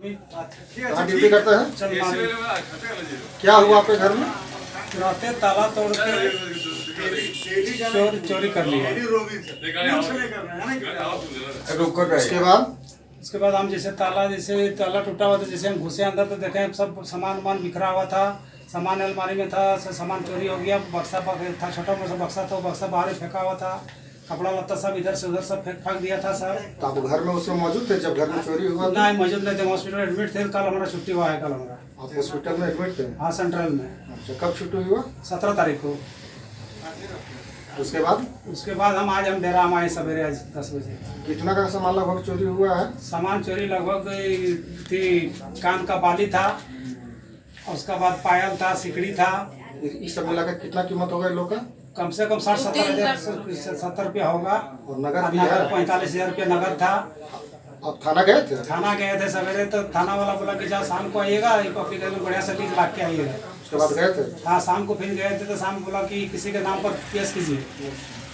कहाँ ड्यूटी करता है? क्या हुआ आपके घर में? रातें ताला तोड़ के चोरी कर लिया। उसके बाद हम जैसे ताला टूटा हुआ था, जैसे हम घुसे अंदर तो देखे सब सामान वामान बिखरा हुआ था। सामान अलमारी में था, सामान चोरी हो गया। बक्सा था, छोटा मोटा बक्सा था, बक्सा बाहर फेंका हुआ था। कपड़ा लत्ता सब इधर से उधर सब फेंक दिया था सर। तो आप घर में उसमें मौजूद थे जब घर में चोरी हुआ? नहीं, मौजूद नहीं थे, हॉस्पिटल एडमिट थे। कल हमारा छुट्टी हुआ है। कल हमारा आप हॉस्पिटल में एडमिट थे? हाँ, सेंट्रल में। अच्छा, कब छुट्टी हुआ? 17 तारीख को। उसके बाद हम डेरा हम आए सवेरे, आज 10 बजे। कितना का सामान लगभग चोरी हुआ है? सामान चोरी लगभग कान का बाली था, उसका बाद पायल था, सिकड़ी था। इस सब मिलाकर कितना कीमत होगा इन लोग का? कम से कम 60-70 रुपया होगा। और नगद भी है? 45,000 रुपया नगद था। आप थाना गए थे? थाना गए थे सवेरे, तो थाना वाला बोला कि जाओ शाम को आइएगा, बढ़िया से लीज लाख के आइएगा। उसके बाद गए थे? हाँ, शाम को फिर गए थे, तो शाम बोला कि किसी के नाम पर केस कीजिए।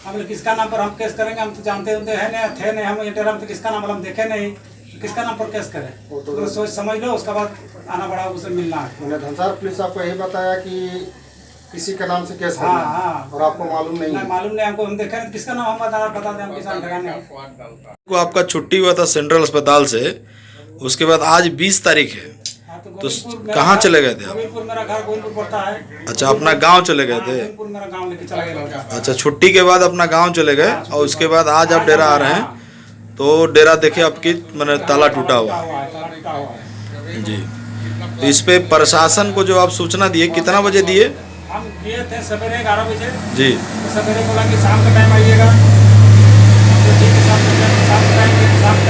हमने किसका नाम पर हम केस करेंगे? हम तो जानते होते हैं नहीं, थे नहीं हम इंटर, हम तो किसका नाम हम देखे नहीं, किसका नाम पर केस करें? तो सोच समझ लो, उसके बाद आना पड़ा, उसे मिलना है। धनसार पुलिस आपको यही बताया कि किसी का नाम से केस करना है? हाँ। और आपको मालूम नहीं? मालूम नहीं हमको, हम देखे किसका नाम हम बता दें, हम किसान ठगाने। को आपका छुट्टी हुआ था सेंट्रल अस्पताल से, उसके बाद आज 20 तारीख है, तो कहाँ चले गए थे आप? गोविंदपुर, मेरा घर गोविंदपुर पड़ता है। अच्छा, अपना गांव चले गए थे? गोविंदपुर मेरा गांव लेके चला गया। अच्छा, छुट्टी के बाद अपना गांव चले गए और उसके बाद आज आप डेरा आ रहे हैं, तो डेरा देखे आपकी मैंने ताला टूटा हुआ है जी। तो इस पे प्रशासन को जो आप सूचना दिए, कितना बजे दिए? हम गए थे सवेरे 11 बजे जी। तो सवेरे बोला कि शाम का टाइम आइएगा। शाम का टाइम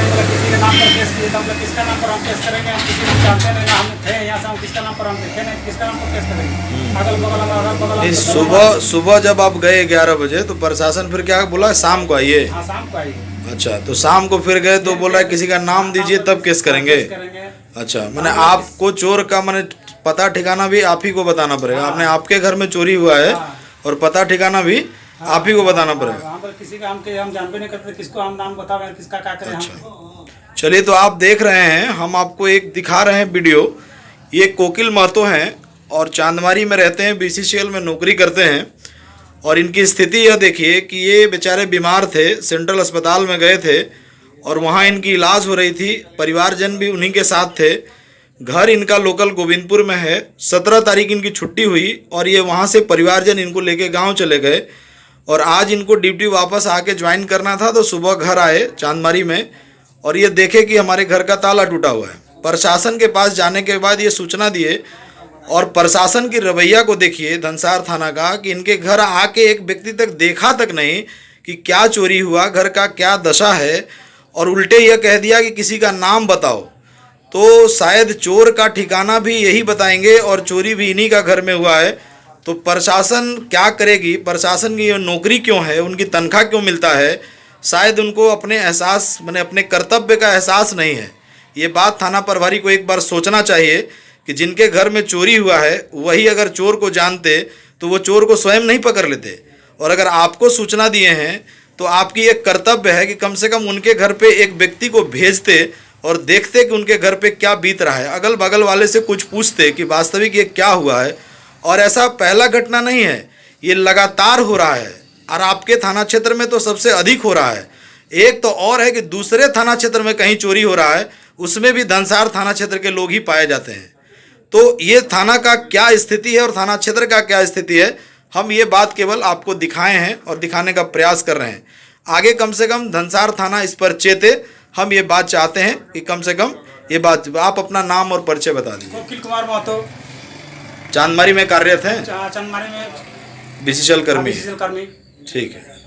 बोला किसी के नाम पर केस किए, तो हम किसका नाम पर हम केस करेंगे? हम किसी को जानते नहीं ना, हम थे यहाँ से, हम किसका नाम पर हम देखे नहीं, किसका नाम पर केस करेंगे? अगल बगल सुबह जब आप गए 11 बजे तो प्रशासन फिर क्या बोला? शाम को आइए। हाँ, शाम को आइए। अच्छा, तो शाम को फिर गए तो बोल रहा है किसी का नाम दीजिए तब केस करेंगे। अच्छा, मैंने आपको चोर का मैंने पता ठिकाना भी आप ही को बताना पड़ेगा। आपने आपके घर में चोरी हुआ है और पता ठिकाना भी आप ही को बताना पड़ेगा। किसी का हम जानते नहीं करते, किसको हम नाम बताओ, किसका क्या करें। अच्छा, चलिए, तो आप देख रहे हैं, हम आपको एक दिखा रहे हैं वीडियो। ये कोकिल महतो हैं और चांदमारी में रहते हैं, BCCL में नौकरी करते हैं। और इनकी स्थिति यह देखिए कि ये बेचारे बीमार थे, सेंट्रल अस्पताल में गए थे और वहाँ इनकी इलाज हो रही थी। परिवारजन भी उन्हीं के साथ थे। घर इनका लोकल गोविंदपुर में है। 17 तारीख इनकी छुट्टी हुई और ये वहाँ से परिवारजन इनको लेके गांव चले गए और आज इनको ड्यूटी वापस आके ज्वाइन करना था, तो सुबह घर आए चांदमारी में और ये देखे कि हमारे घर का ताला टूटा हुआ है। प्रशासन के पास जाने के बाद ये सूचना दिए और प्रशासन की रवैया को देखिए धनसार थाना का, कि इनके घर आके एक व्यक्ति तक देखा तक नहीं कि क्या चोरी हुआ, घर का क्या दशा है, और उल्टे यह कह दिया कि किसी का नाम बताओ। तो शायद चोर का ठिकाना भी यही बताएंगे और चोरी भी इन्हीं का घर में हुआ है। तो प्रशासन क्या करेगी? प्रशासन की ये नौकरी क्यों है, उनकी तनख्वाह क्यों मिलता है? शायद उनको अपने एहसास अपने कर्तव्य का एहसास नहीं है। ये बात थाना प्रभारी को एक बार सोचना चाहिए कि जिनके घर में चोरी हुआ है वही अगर चोर को जानते तो वो चोर को स्वयं नहीं पकड़ लेते। और अगर आपको सूचना दिए हैं तो आपकी एक कर्तव्य है कि कम से कम उनके घर पे एक व्यक्ति को भेजते और देखते कि उनके घर पे क्या बीत रहा है, अगल बगल वाले से कुछ पूछते कि वास्तविक ये क्या हुआ है। और ऐसा पहला घटना नहीं है, ये लगातार हो रहा है और आपके थाना क्षेत्र में तो सबसे अधिक हो रहा है। एक तो और है कि दूसरे थाना क्षेत्र में कहीं चोरी हो रहा है, उसमें भी धनसार थाना क्षेत्र के लोग ही पाए जाते हैं। तो ये थाना का क्या स्थिति है और थाना क्षेत्र का क्या स्थिति है, हम ये बात केवल आपको दिखाए हैं और दिखाने का प्रयास कर रहे हैं। आगे कम से कम धनसार थाना इस पर चेते। हम ये बात चाहते हैं कि कम से कम ये बात, आप अपना नाम और परिचय बता दीजिए। कोकिल कुमार महतो, चांदमारी में कार्यरत हैं? चांदमारी में BCCL कर्मी। BCCL कर्मी। ठीक है।